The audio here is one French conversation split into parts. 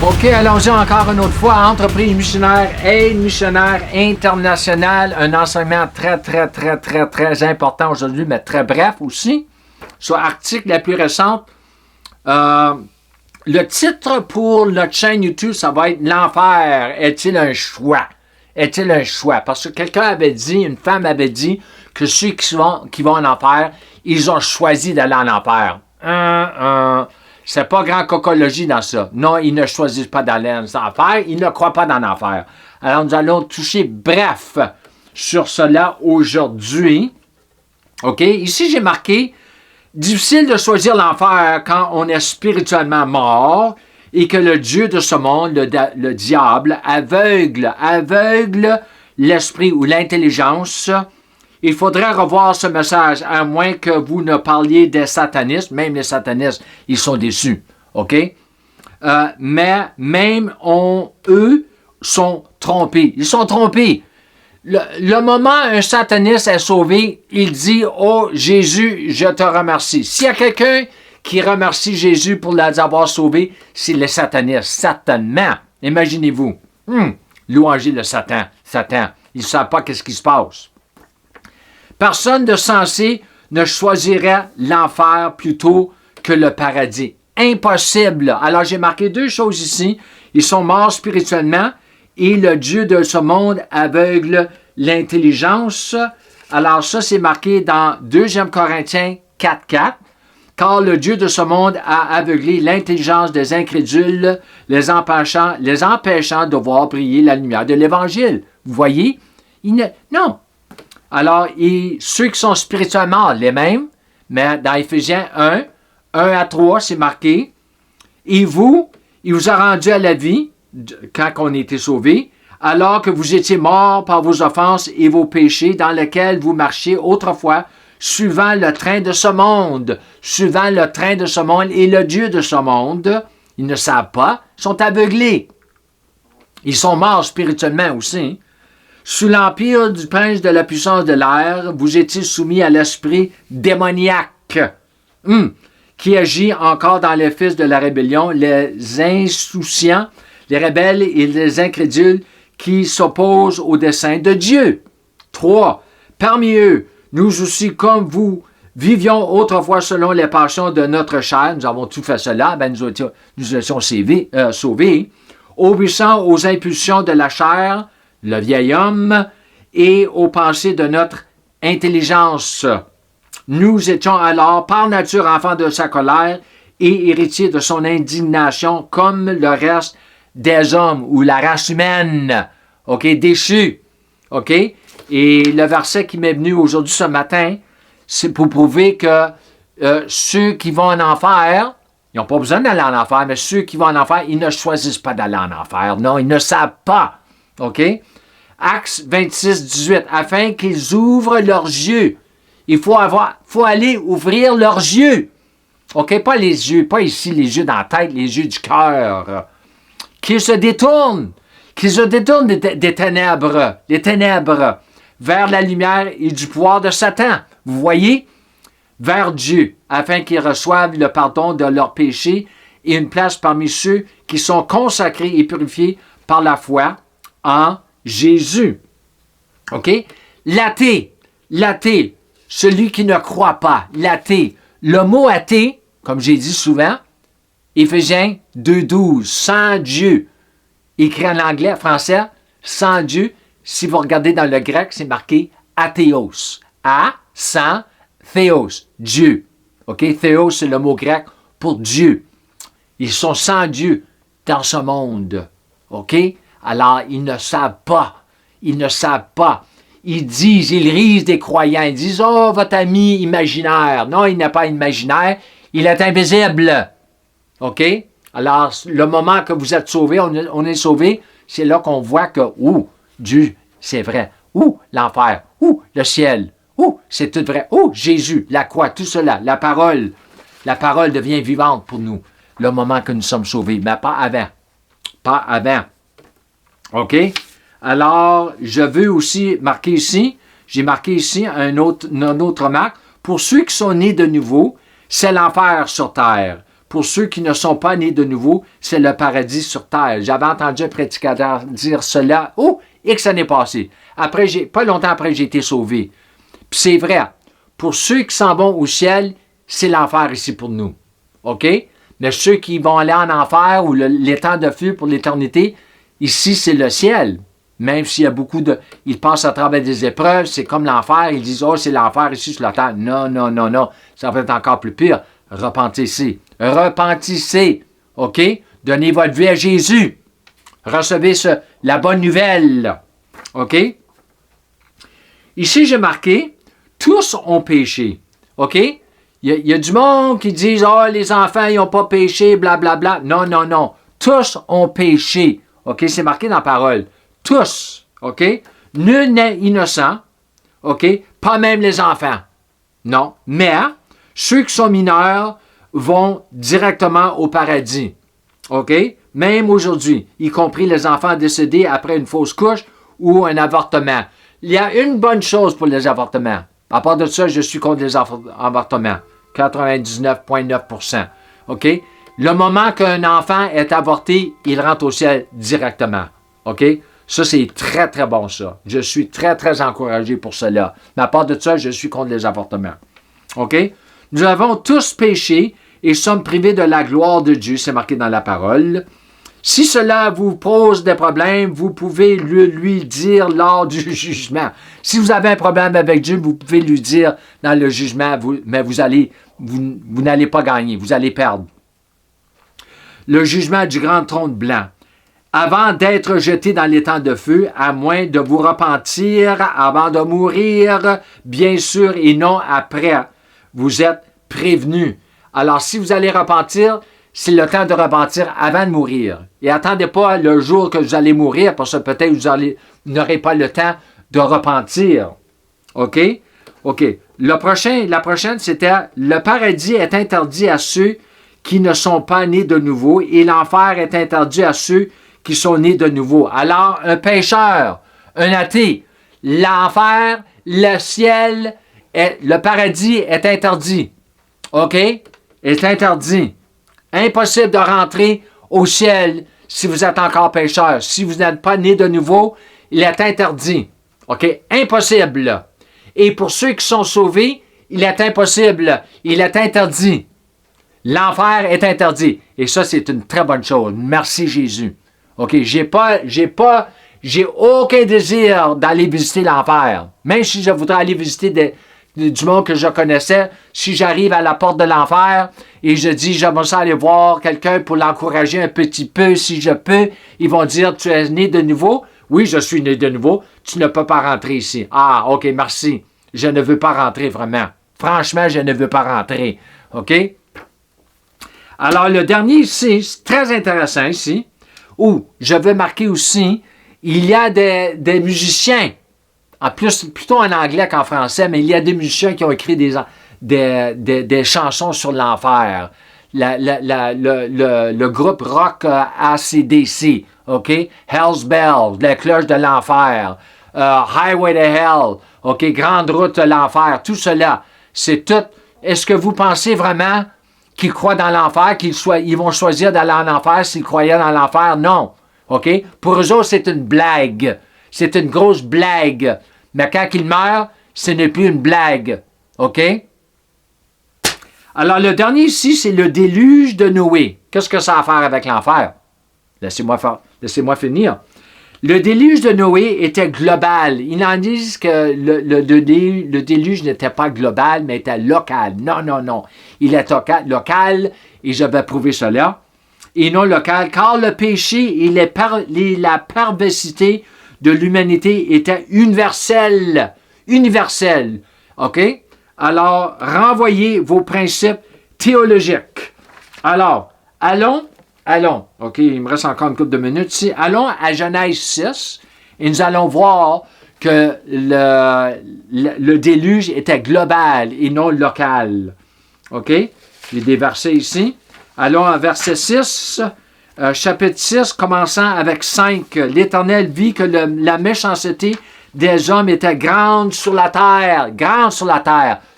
OK, allons-y encore une autre fois. Entreprise missionnaire, aide missionnaire internationale. Un enseignement très important aujourd'hui, mais très bref aussi. Sur article la plus récente. Le titre pour notre chaîne YouTube, ça va être « L'enfer est-il un choix? » Est-il un choix? Parce que quelqu'un avait dit, une femme avait dit que ceux qui vont en enfer, ils ont choisi d'aller en enfer. C'est pas grand cocologie dans ça. Non, ils ne choisissent pas d'aller en enfer, ils ne croient pas dans l'enfer. Alors, nous allons toucher bref sur cela aujourd'hui. OK? Ici, j'ai marqué « Difficile de choisir l'enfer quand on est spirituellement mort et que le Dieu de ce monde, le diable, aveugle l'esprit ou l'intelligence. » Il faudrait revoir ce message, à moins que vous ne parliez des satanistes. Même les satanistes, ils sont déçus. OK? Mais même eux sont trompés. Ils sont trompés. Le moment un sataniste est sauvé, il dit « Oh Jésus, je te remercie. » S'il y a quelqu'un qui remercie Jésus pour les avoir sauvés, c'est les satanistes. Certainement. Imaginez-vous. Louanger le Satan. Ils ne savent pas qu'est-ce qui se passe. Personne de sensé ne choisirait l'enfer plutôt que le paradis. Impossible. Alors, j'ai marqué deux choses ici. Ils sont morts spirituellement et le Dieu de ce monde aveugle l'intelligence. Alors, ça, c'est marqué dans 2 Corinthiens 4:4. Car le Dieu de ce monde a aveuglé l'intelligence des incrédules, les empêchant de voir briller la lumière de l'Évangile. Vous voyez? Non. Alors, ceux qui sont spirituellement les mêmes, mais dans Éphésiens 1:3, c'est marqué, « Et vous, il vous a rendu à la vie, quand on a été sauvés, alors que vous étiez morts par vos offenses et vos péchés, dans lesquels vous marchiez autrefois, suivant le train de ce monde. » Suivant le train de ce monde et le Dieu de ce monde, ils ne savent pas, sont aveuglés. Ils sont morts spirituellement aussi. Sous l'empire du prince de la puissance de l'air, vous étiez soumis à l'esprit démoniaque, qui agit encore dans les fils de la rébellion, les insouciants, les rebelles et les incrédules qui s'opposent au dessein de Dieu. 3. Parmi eux, nous aussi, comme vous, vivions autrefois selon les passions de notre chair, nous avons tout fait cela, nous étions sauvés, obéissant aux impulsions de la chair, le vieil homme, et aux pensées de notre intelligence. Nous étions alors par nature enfants de sa colère et héritiers de son indignation comme le reste des hommes ou la race humaine, OK, déchus. OK? Et le verset qui m'est venu aujourd'hui ce matin, c'est pour prouver que ceux qui vont en enfer, ils n'ont pas besoin d'aller en enfer, mais ceux qui vont en enfer, ils ne choisissent pas d'aller en enfer. Non, ils ne savent pas. OK? Actes 26:18, afin qu'ils ouvrent leurs yeux. Il faut aller ouvrir leurs yeux. OK? Pas les yeux, pas ici les yeux dans la tête, les yeux du cœur. Qu'ils se détournent des ténèbres, les ténèbres, vers la lumière et du pouvoir de Satan. Vous voyez? Vers Dieu, afin qu'ils reçoivent le pardon de leurs péchés et une place parmi ceux qui sont consacrés et purifiés par la foi en Jésus. OK? L'athée, celui qui ne croit pas, l'athée. Le mot athée, comme j'ai dit souvent, Éphésiens 2:12, sans Dieu. Écrit en anglais, français, sans Dieu. Si vous regardez dans le grec, c'est marqué athéos. Sans, théos, Dieu. OK? Théos, c'est le mot grec pour Dieu. Ils sont sans Dieu dans ce monde. OK? Alors, ils ne savent pas. Ils risent des croyants. Ils disent, oh, votre ami imaginaire. Non, il n'est pas imaginaire. Il est invisible. OK? Alors, le moment que vous êtes sauvés, on est sauvés, c'est là qu'on voit que, Dieu, c'est vrai. L'enfer. Le ciel. C'est tout vrai. Jésus, la croix, tout cela, la parole. La parole devient vivante pour nous, le moment que nous sommes sauvés. Mais pas avant. Pas avant. OK? Alors, je veux aussi marquer ici, j'ai marqué ici une autre marque. Pour ceux qui sont nés de nouveau, c'est l'enfer sur terre. pour ceux qui ne sont pas nés de nouveau, c'est le paradis sur terre. J'avais entendu un prédicateur dire cela, X années passées. Pas longtemps après, j'ai été sauvé. Puis c'est vrai, pour ceux qui s'en vont au ciel, c'est l'enfer ici pour nous. OK? Mais ceux qui vont aller en enfer ou l'étang de feu pour l'éternité, ici, c'est le ciel. Même s'il y a beaucoup de... Ils passent à travers des épreuves, c'est comme l'enfer. Ils disent, c'est l'enfer ici sur la terre. Non, non, non, non. Ça va être encore plus pire. Repentissez. Repentissez. OK? Donnez votre vie à Jésus. Recevez la bonne nouvelle. OK? Ici, j'ai marqué, tous ont péché. OK? Il y a du monde qui disent, les enfants, ils n'ont pas péché, blablabla. Non, non, non. Tous ont péché. OK? C'est marqué dans la parole. Tous. OK? Nul n'est innocent. OK? Pas même les enfants. Non. Mais ceux qui sont mineurs vont directement au paradis. OK? Même aujourd'hui, y compris les enfants décédés après une fausse couche ou un avortement. Il y a une bonne chose pour les avortements. À part de ça, je suis contre les avortements. 99,9%. OK? Le moment qu'un enfant est avorté, il rentre au ciel directement. OK? Ça, c'est très, très bon, ça. Je suis très, très encouragé pour cela. Mais à part de ça, je suis contre les avortements. OK? Nous avons tous péché et sommes privés de la gloire de Dieu. C'est marqué dans la parole. Si cela vous pose des problèmes, vous pouvez lui dire lors du jugement. Si vous avez un problème avec Dieu, vous pouvez lui dire dans le jugement, mais vous n'allez pas gagner, vous allez perdre. Le jugement du grand trône blanc. Avant d'être jeté dans l'étang de feu, à moins de vous repentir avant de mourir, bien sûr, et non après. Vous êtes prévenus. Alors, si vous allez repentir, c'est le temps de repentir avant de mourir. Et attendez pas le jour que vous allez mourir, parce que peut-être vous n'aurez pas le temps de repentir. OK? OK. La prochaine, c'était « Le paradis est interdit à ceux qui ne sont pas nés de nouveau, et l'enfer est interdit à ceux qui sont nés de nouveau. » Alors, un pécheur, un athée, l'enfer, le ciel, le paradis est interdit. OK? Est interdit. Impossible de rentrer au ciel si vous êtes encore pécheur. Si vous n'êtes pas né de nouveau, il est interdit. OK? Impossible. Et pour ceux qui sont sauvés, il est impossible. Il est interdit. L'enfer est interdit. Et ça, c'est une très bonne chose. Merci Jésus. OK? J'ai aucun désir d'aller visiter l'enfer. Même si je voudrais aller visiter du monde que je connaissais, si j'arrive à la porte de l'enfer et je dis, j'aimerais aller voir quelqu'un pour l'encourager un petit peu, si je peux, ils vont dire, tu es né de nouveau? Oui, je suis né de nouveau. Tu ne peux pas rentrer ici. Ah, OK, merci. Je ne veux pas rentrer vraiment. Franchement, je ne veux pas rentrer. OK? Alors, le dernier ici, c'est très intéressant ici, où je veux marquer aussi, il y a des musiciens, en plus, plutôt en anglais qu'en français, mais il y a des musiciens qui ont écrit des chansons sur l'enfer. Le groupe rock AC/DC, OK? Hell's Bells, les cloches de l'enfer, Highway to Hell, OK? Grande route de l'enfer, tout cela, c'est tout. Est-ce que vous pensez vraiment qu'ils croient dans l'enfer, ils vont choisir d'aller en enfer s'ils croyaient dans l'enfer? Non. OK? Pour eux autres, c'est une blague. C'est une grosse blague. Mais quand ils meurent, ce n'est plus une blague. OK? Alors, le dernier ici, c'est le déluge de Noé. Qu'est-ce que ça a à faire avec l'enfer? Laissez-moi finir. Le déluge de Noé était global. Ils en disent que le déluge n'était pas global, mais était local. Non, non, non. Il est local, et je vais prouver cela. Et non local, car le péché et la perversité de l'humanité étaient universels. Universels. OK? Alors, renvoyez vos principes théologiques. Alors, allons. OK, il me reste encore une couple de minutes ici. Allons à Genèse 6 et nous allons voir que le déluge était global et non local. OK? J'ai des versets ici. Allons à verset 6, chapitre 6, commençant avec 5. L'Éternel vit que la méchanceté des hommes était grande sur la terre,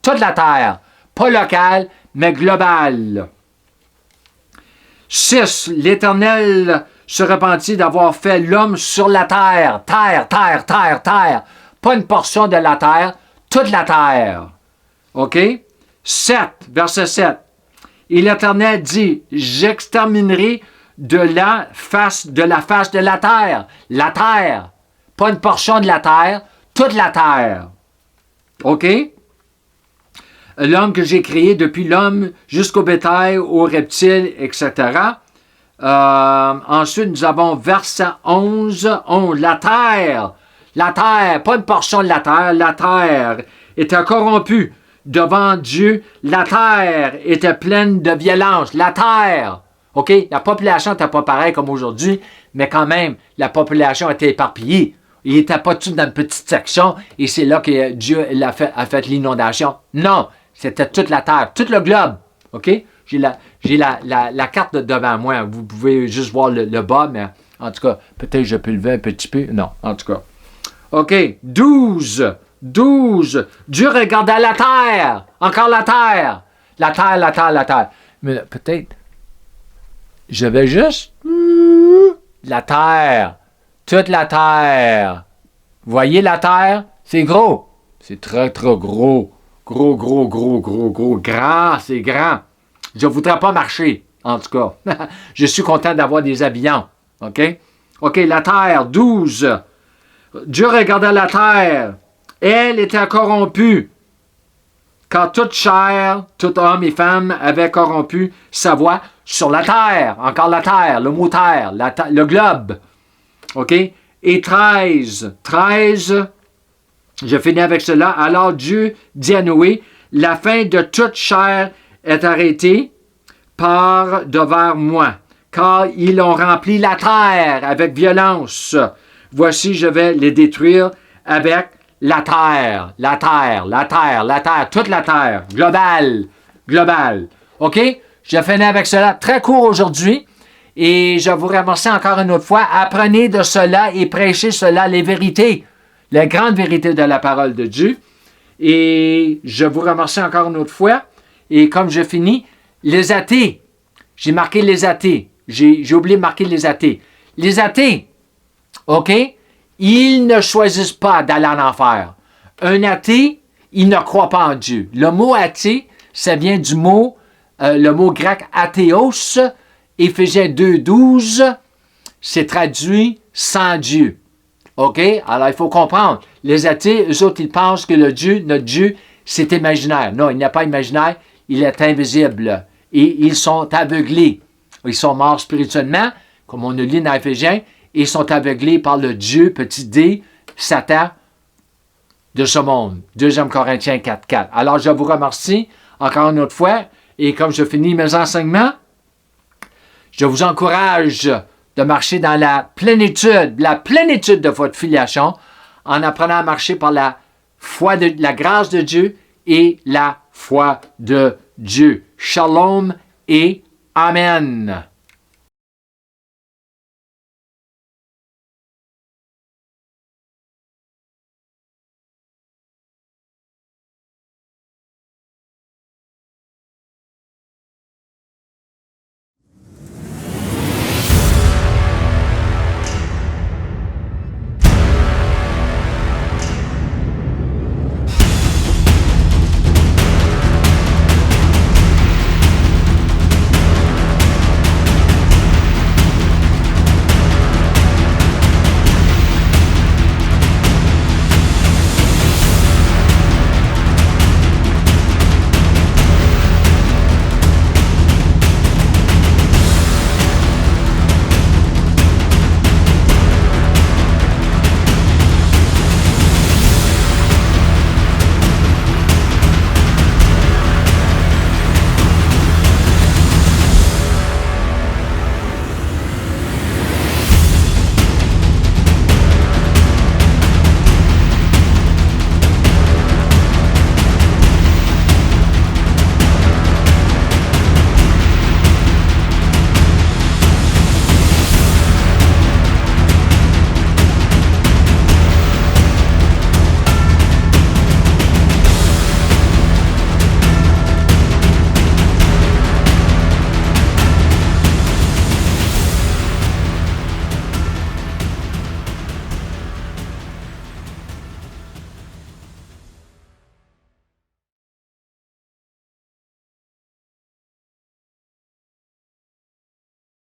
toute la terre, pas locale, mais globale. 6. L'Éternel se repentit d'avoir fait l'homme sur la terre. Terre, terre, terre, terre. Pas une portion de la terre, toute la terre. OK? 7, verset 7. Et l'Éternel dit, j'exterminerai de la face de la terre. La terre. Pas une portion de la terre, toute la terre. OK? L'homme que j'ai créé, depuis l'homme jusqu'au bétail, aux reptiles, etc. Ensuite, nous avons verset 11. La terre, pas une portion de la terre était corrompue devant Dieu. La terre était pleine de violence. La terre, OK? La population n'était pas pareille comme aujourd'hui, mais quand même, la population était éparpillée. Il n'était pas tout dans une petite section et c'est là que Dieu a fait l'inondation. Non, c'était toute la terre, tout le globe. OK? J'ai la carte devant moi. Vous pouvez juste voir le bas, mais en tout cas, peut-être je peux lever un petit peu. Non, en tout cas. OK. 12. Dieu regardait la terre. Encore la terre. La terre, la terre, la terre. Mais peut-être, je vais juste... La terre. Toute la terre. Voyez la terre? C'est gros. C'est très, très gros. Gros. Grand, c'est grand. Je ne voudrais pas marcher, en tout cas. Je suis content d'avoir des avions. OK? OK, la terre, 12. Dieu regardait la terre. Elle était corrompue. Car toute chair, tout homme et femme avaient corrompu sa voix sur la terre. Encore la terre, le mot terre, le globe. OK? Et 13, je finis avec cela. Alors Dieu dit à Noé, la fin de toute chair est arrêtée par devers moi, car ils ont rempli la terre avec violence. Voici, je vais les détruire avec la terre, toute la terre, global. OK? Je finis avec cela. Très court aujourd'hui. Et je vous remercie encore une autre fois. Apprenez de cela et prêchez cela, les vérités, les grandes vérités de la parole de Dieu. Et je vous remercie encore une autre fois. Et comme je finis, les athées. J'ai marqué les athées. J'ai oublié de marquer les athées. Les athées, OK? Ils ne choisissent pas d'aller en enfer. Un athée, il ne croit pas en Dieu. Le mot athée, ça vient du mot, le mot grec athéos, Éphésiens 2:12, c'est traduit sans Dieu. OK? Alors, il faut comprendre. Les athées, eux autres, ils pensent que notre Dieu, c'est imaginaire. Non, il n'est pas imaginaire, il est invisible. Et ils sont aveuglés. Ils sont morts spirituellement, comme on le lit dans Éphésiens, et ils sont aveuglés par le Dieu, petit d, Satan, de ce monde. 2 Corinthiens 4:4. Alors, je vous remercie encore une autre fois. Et comme je finis mes enseignements, je vous encourage de marcher dans la plénitude de votre filiation, en apprenant à marcher par la foi de la grâce de Dieu et la foi de Dieu. Shalom et Amen.